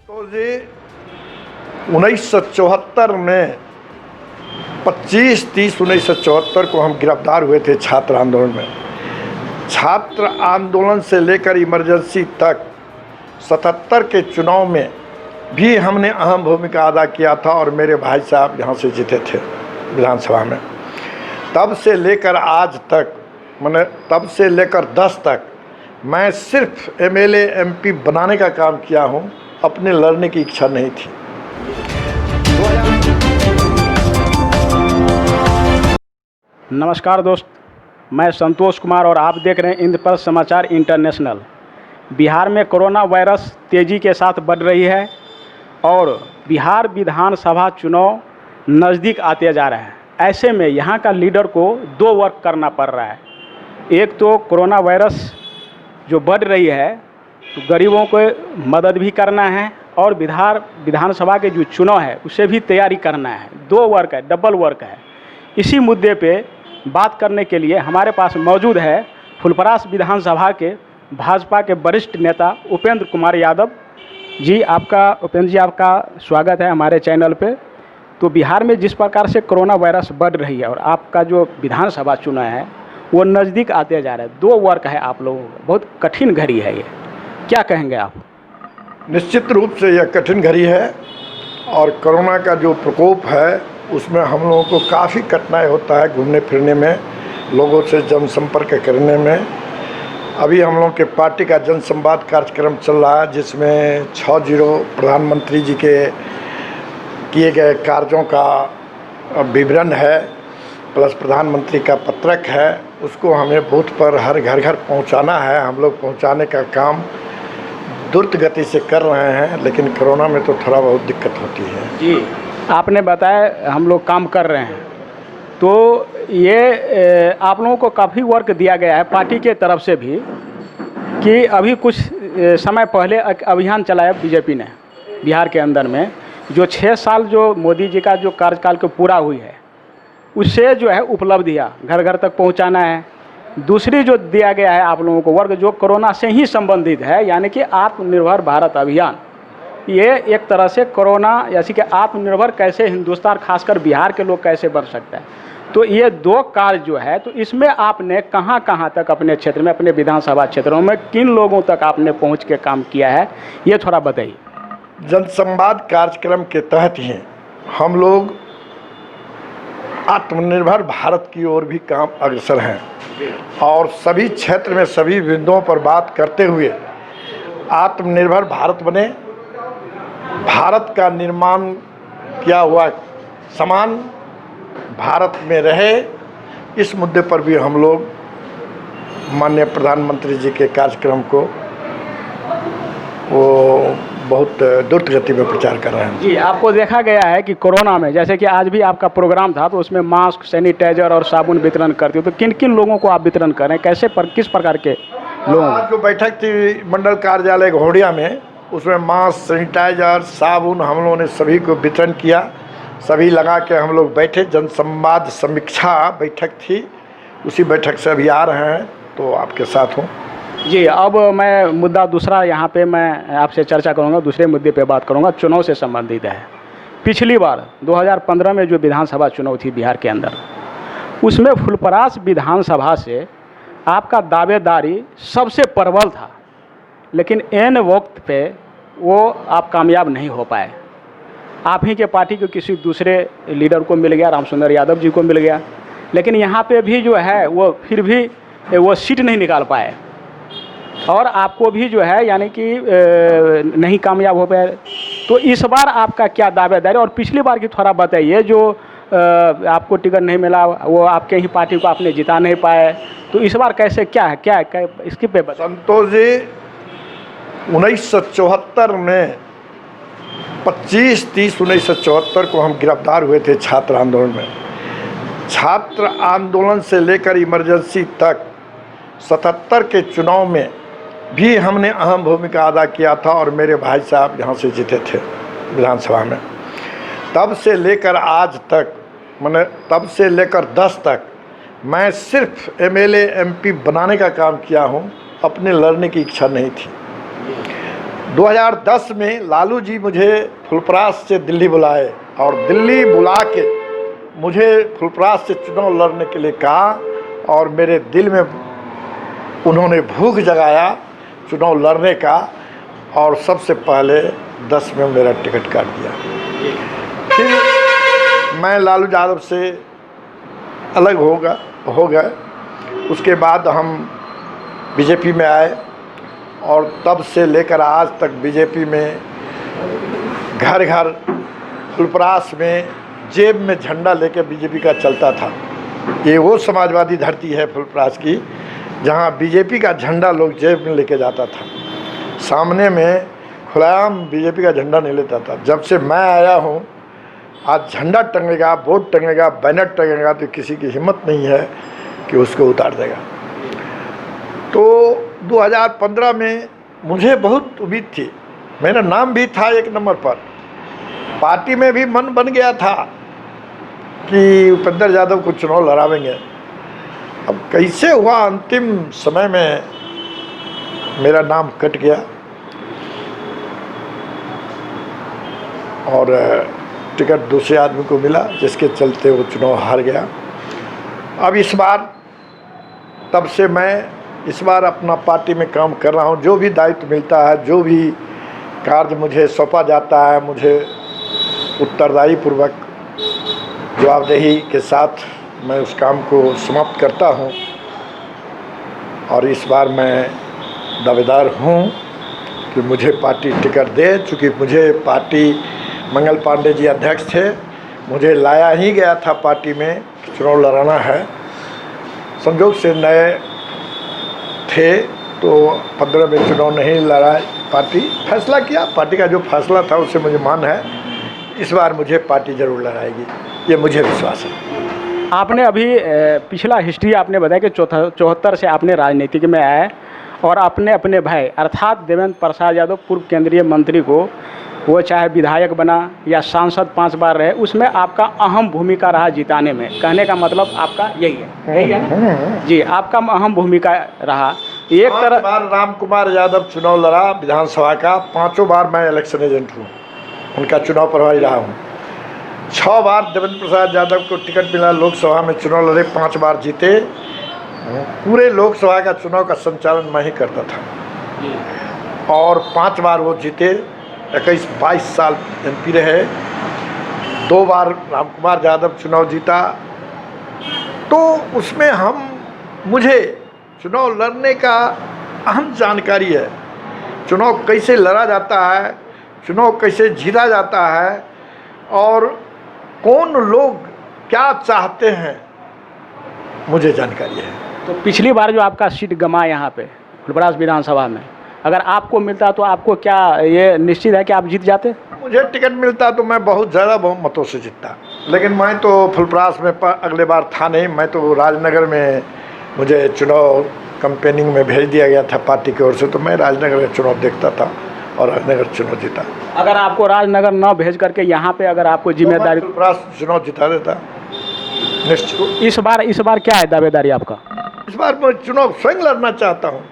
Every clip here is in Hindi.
तो जी 1974 में 25/30/1974 को हम गिरफ्तार हुए थे छात्र आंदोलन में। छात्र आंदोलन से लेकर इमरजेंसी तक 77 के चुनाव में भी हमने अहम भूमिका अदा किया था और मेरे भाई साहब यहाँ से जीते थे विधानसभा में। तब से लेकर आज तक मैंने तब से लेकर 10 तक मैं सिर्फ एमएलए एमपी बनाने का काम किया हूँ, अपने लड़ने की इच्छा नहीं थी। नमस्कार दोस्त, मैं संतोष कुमार और आप देख रहे हैं इंद्रप्रस्थ समाचार इंटरनेशनल। बिहार में कोरोना वायरस तेज़ी के साथ बढ़ रही है और बिहार विधानसभा चुनाव नज़दीक आते जा रहे हैं। ऐसे में यहाँ का लीडर को 2 वर्क करना पड़ रहा है। एक तो कोरोना वायरस जो बढ़ रही है तो गरीबों को मदद भी करना है और विधानसभा के जो चुनाव है उसे भी तैयारी करना है। 2 वर्क है, डबल वर्क है। इसी मुद्दे पे बात करने के लिए हमारे पास मौजूद है फुलपरास विधानसभा के भाजपा के वरिष्ठ नेता उपेंद्र कुमार यादव जी। उपेंद्र जी, आपका स्वागत है हमारे चैनल पे। तो बिहार में जिस प्रकार से कोरोना वायरस बढ़ रही है और आपका जो विधानसभा चुनाव है वो नज़दीक आते जा रहा है, 2 वर्क है आप लोगों को, बहुत कठिन घड़ी है ये, क्या कहेंगे आप? निश्चित रूप से यह कठिन घड़ी है और कोरोना का जो प्रकोप है उसमें हम लोगों को काफ़ी कठिनाई होता है घूमने फिरने में, लोगों से जनसंपर्क करने में। अभी हम लोग के पार्टी का जनसंवाद कार्यक्रम चल रहा है जिसमें 6-0 प्रधानमंत्री जी के किए गए कार्यों का विवरण है, प्लस प्रधानमंत्री का पत्रक है। उसको हमें बूथ पर हर घर पहुंचाना है। हम लोग पहुंचाने का काम द्रुत गति से कर रहे हैं, लेकिन कोरोना में तो थोड़ा बहुत दिक्कत होती है। जी, आपने बताया हम लोग काम कर रहे हैं, तो ये आप लोगों को काफ़ी वर्क दिया गया है पार्टी के तरफ से भी कि अभी कुछ समय पहले अभियान चलाया बीजेपी ने बिहार के अंदर में, जो 6 साल जो मोदी जी का जो कार्यकाल को पूरा हुई है उससे जो है उपलब्धियाँ घर घर तक पहुंचाना है। दूसरी जो दिया गया है आप लोगों को वर्ग जो कोरोना से ही संबंधित है, यानी कि आत्मनिर्भर भारत अभियान। ये एक तरह से कोरोना जैसे कि आत्मनिर्भर कैसे हिंदुस्तान खासकर बिहार के लोग कैसे बन सकता है, तो ये 2 कार्य जो है, तो इसमें आपने कहाँ कहाँ तक अपने क्षेत्र में, अपने विधानसभा क्षेत्रों में किन लोगों तक आपने पहुँच के काम किया है, ये थोड़ा बताइए। जनसंवाद कार्यक्रम के तहत ही हम लोग आत्मनिर्भर भारत की ओर भी काम अग्रसर हैं और सभी क्षेत्र में सभी बिंदुओं पर बात करते हुए आत्मनिर्भर भारत बने, भारत का निर्माण किया हुआ सामान भारत में रहे, इस मुद्दे पर भी हम लोग माननीय प्रधानमंत्री जी के कार्यक्रम को वो बहुत द्रुत गति में प्रचार कर रहे हैं। जी, आपको देखा गया है कि कोरोना में जैसे कि आज भी आपका प्रोग्राम था तो उसमें मास्क, सैनिटाइजर और साबुन वितरण करते हो, तो किन किन लोगों को आप वितरण कर रहे हैं, किस प्रकार के लोगों? आज जो बैठक थी मंडल कार्यालय घोड़िया में, उसमें मास्क, सैनिटाइजर, साबुन हम लोगों ने सभी को वितरण किया। सभी लगा के हम लोग बैठे, जनसंवाद समीक्षा बैठक थी, उसी बैठक से अभी आ रहे हैं, तो आपके साथ हूँ। जी, अब मैं मुद्दा दूसरा यहाँ पे मैं आपसे चर्चा करूँगा, दूसरे मुद्दे पे बात करूँगा, चुनाव से संबंधित है। पिछली बार 2015 में जो विधानसभा चुनाव थी बिहार के अंदर, उसमें फुलपरास विधानसभा से आपका दावेदारी सबसे प्रबल था, लेकिन एन वक्त पे वो आप कामयाब नहीं हो पाए। आप ही के पार्टी के किसी दूसरे लीडर को मिल गया, रामसुंदर यादव जी को मिल गया, लेकिन यहाँ पे भी जो है वो फिर भी वो सीट नहीं निकाल पाए और आपको भी जो है यानी कि नहीं कामयाब हो पाए। तो इस बार आपका क्या दावेदारी, और पिछली बार की थोड़ा बताइए, जो आपको टिकट नहीं मिला वो आपके ही पार्टी को आपने जिता नहीं पाए, तो इस बार कैसे क्या है, क्या इसके पे बताइए। संतोष जी, 1974 में 25/30/1974 को हम गिरफ्तार हुए थे छात्र आंदोलन में। छात्र आंदोलन से लेकर इमरजेंसी तक 77 के चुनाव में भी हमने अहम भूमिका अदा किया था और मेरे भाई साहब यहाँ से जीते थे विधानसभा में। तब से लेकर आज तक तब से लेकर 10 तक मैं सिर्फ एमएलए एमपी बनाने का काम किया हूँ, अपने लड़ने की इच्छा नहीं थी। 2010 में लालू जी मुझे फुलपरास से दिल्ली बुलाए और दिल्ली बुला के मुझे फुलपरास से चुनाव लड़ने के लिए कहा और मेरे दिल में उन्होंने भूख जगाया चुनाव लड़ने का और सबसे पहले 10 में मेरा टिकट काट दिया। फिर मैं लालू यादव से अलग हो गए। उसके बाद हम बीजेपी में आए और तब से लेकर आज तक बीजेपी में घर घर फुलपरास में जेब में झंडा लेकर बीजेपी का चलता था। ये वो समाजवादी धरती है फुलपरास की जहाँ बीजेपी का झंडा लोग जेब में लेके जाता था, सामने में खुलेआम बीजेपी का झंडा नहीं लेता था। जब से मैं आया हूँ आज झंडा टंगेगा, बोर्ड टंगेगा, बैनर टंगेगा तो किसी की हिम्मत नहीं है कि उसको उतार देगा। तो 2015 में मुझे बहुत उम्मीद थी, मेरा नाम भी था 1 नंबर पर, पार्टी में भी मन बन गया था कि उपेंद्र यादव को चुनाव लड़ावेंगे। अब कैसे हुआ अंतिम समय में मेरा नाम कट गया और टिकट दूसरे आदमी को मिला जिसके चलते वो चुनाव हार गया। अब इस बार तब से मैं इस बार अपना पार्टी में काम कर रहा हूँ। जो भी दायित्व मिलता है, जो भी कार्य मुझे सौंपा जाता है, मुझे उत्तरदायी पूर्वक जवाबदेही के साथ मैं उस काम को समाप्त करता हूँ। और इस बार मैं दावेदार हूँ कि मुझे पार्टी टिकट दे, चूँकि मुझे पार्टी मंगल पांडे जी अध्यक्ष थे, मुझे लाया ही गया था पार्टी में चुनाव लड़ाना है। संयोग से नए थे तो 15 में चुनाव नहीं लड़ा, पार्टी फैसला किया, पार्टी का जो फैसला था उससे मुझे मान है इस बार मुझे पार्टी ज़रूर लड़ाएगी, ये मुझे विश्वास है। आपने अभी पिछला हिस्ट्री आपने बताया कि 74 से आपने राजनीति में आए और आपने अपने भाई अर्थात देवेंद्र प्रसाद यादव पूर्व केंद्रीय मंत्री को, वो चाहे विधायक बना या सांसद 5 बार रहे, उसमें आपका अहम भूमिका रहा जिताने में। कहने का मतलब आपका यही है ना? जी, आपका अहम भूमिका रहा। एक तरह बार राम कुमार यादव चुनाव लड़ा विधानसभा का, 5 बार मैं इलेक्शन एजेंट हूँ, उनका चुनाव प्रभारी रहा हूँ। 6 बार देवेंद्र प्रसाद यादव को टिकट मिला, लोकसभा में चुनाव लड़े, 5 बार जीते। पूरे लोकसभा का चुनाव का संचालन मैं ही करता था और 5 बार वो जीते। 21-22 साल एमपी रहे, 2 बार रामकुमार यादव चुनाव जीता। तो उसमें मुझे चुनाव लड़ने का अहम जानकारी है, चुनाव कैसे लड़ा जाता है, चुनाव कैसे जीता जाता है और कौन लोग क्या चाहते हैं, मुझे जानकारी है। तो पिछली बार जो आपका सीट गमा यहाँ पे फुलपरास विधानसभा में, अगर आपको मिलता तो आपको क्या ये निश्चित है कि आप जीत जाते? मुझे टिकट मिलता तो मैं बहुत ज़्यादा बहुमतों से जीतता, लेकिन मैं तो फुलपरास में अगले बार था नहीं। मैं तो राजनगर में मुझे चुनाव कैंपेनिंग में भेज दिया गया था पार्टी की ओर से, तो मैं राजनगर में चुनाव देखता था और राजनगर चुनाव जीता। अगर आपको राजनगर न भेज करके यहाँ पे अगर आपको जिम्मेदारी, फुलपरास चुनाव जिता देता निश्चित। इस बार क्या है दावेदारी आपका? इस बार मैं चुनाव स्वयं लड़ना चाहता हूँ,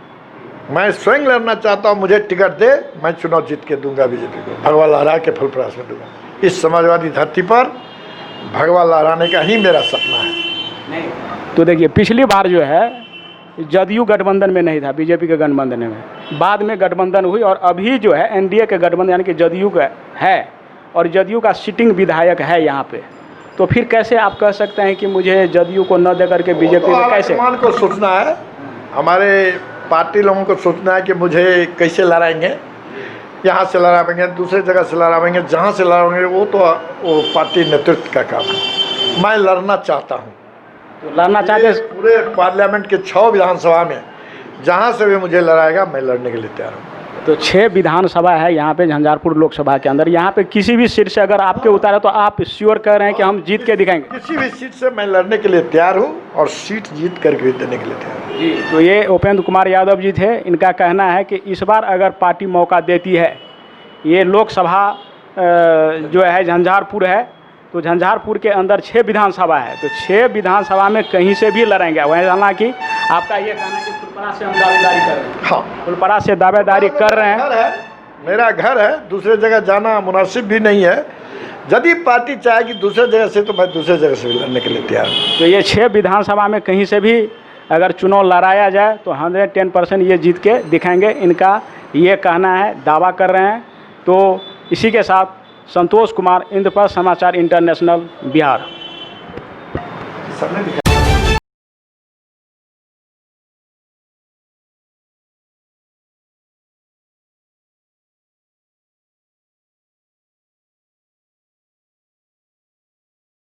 मैं स्वयं लड़ना चाहता हूँ। मुझे टिकट दे, मैं चुनाव जीत के दूंगा बीजेपी को, भगवा लहरा के फुलपरास में दूंगा। इस समाजवादी धरती पर भगवा लहराने का ही मेरा सपना है। तो देखिए, पिछली बार जो है जदयू गठबंधन में नहीं था, बीजेपी के गठबंधन में, बाद में गठबंधन हुई और अभी जो है एनडीए के गठबंधन यानी कि जदयू का है और जदयू का सिटिंग विधायक है यहाँ पे। तो फिर कैसे आप कह सकते हैं कि मुझे जदयू को न दे करके बीजेपी में कैसे? आलाकमान को सोचना है, हमारे पार्टी लोगों को सोचना है कि मुझे कैसे लड़ाएंगे, यहाँ से लड़ाएंगे, दूसरे जगह से लड़ाएंगे, जहाँ से लड़ाएंगे वो पार्टी नेतृत्व का काम है। मैं लड़ना चाहता हूँ, तो लड़ना चाहते पूरे पार्लियामेंट के 6 विधानसभा में जहाँ से भी मुझे लड़ाएगा मैं लड़ने के लिए तैयार हूँ। तो 6 विधानसभा है यहाँ पे झंझारपुर लोकसभा के अंदर, यहाँ पे किसी भी सीट से अगर आपके उतारे तो आप श्योर कह रहे हैं कि हम जीत के दिखाएंगे? किसी भी सीट से मैं लड़ने के लिए तैयार हूँ और सीट जीत करके देने के लिए तैयार हूँ। जी, तो ये उपेंद्र कुमार यादव जी थे। इनका कहना है कि इस बार अगर पार्टी मौका देती है, ये लोकसभा जो है झंझारपुर है, तो झंझारपुर के अंदर 6 विधानसभा है, तो 6 विधानसभा में कहीं से भी लड़ेंगे। वही हालांकि आपका ये कहना है कि फुलपरास से हम दावेदारी कर रहे हैं। हाँ, फुलपरास से दावेदारी कर रहे हैं। मेरा घर है, दूसरे जगह जाना मुनासिब भी नहीं है। यदि पार्टी चाहेगी दूसरे जगह से तो मैं दूसरे जगह से भी लड़ने के लिए तैयार हूँ। तो ये 6 विधानसभा में कहीं से भी अगर चुनाव लड़ाया जाए तो 110% ये जीत के दिखाएंगे, इनका ये कहना है, दावा कर रहे हैं। तो इसी के साथ संतोष कुमार, इंद्रप्रस्थ समाचार इंटरनेशनल, बिहार।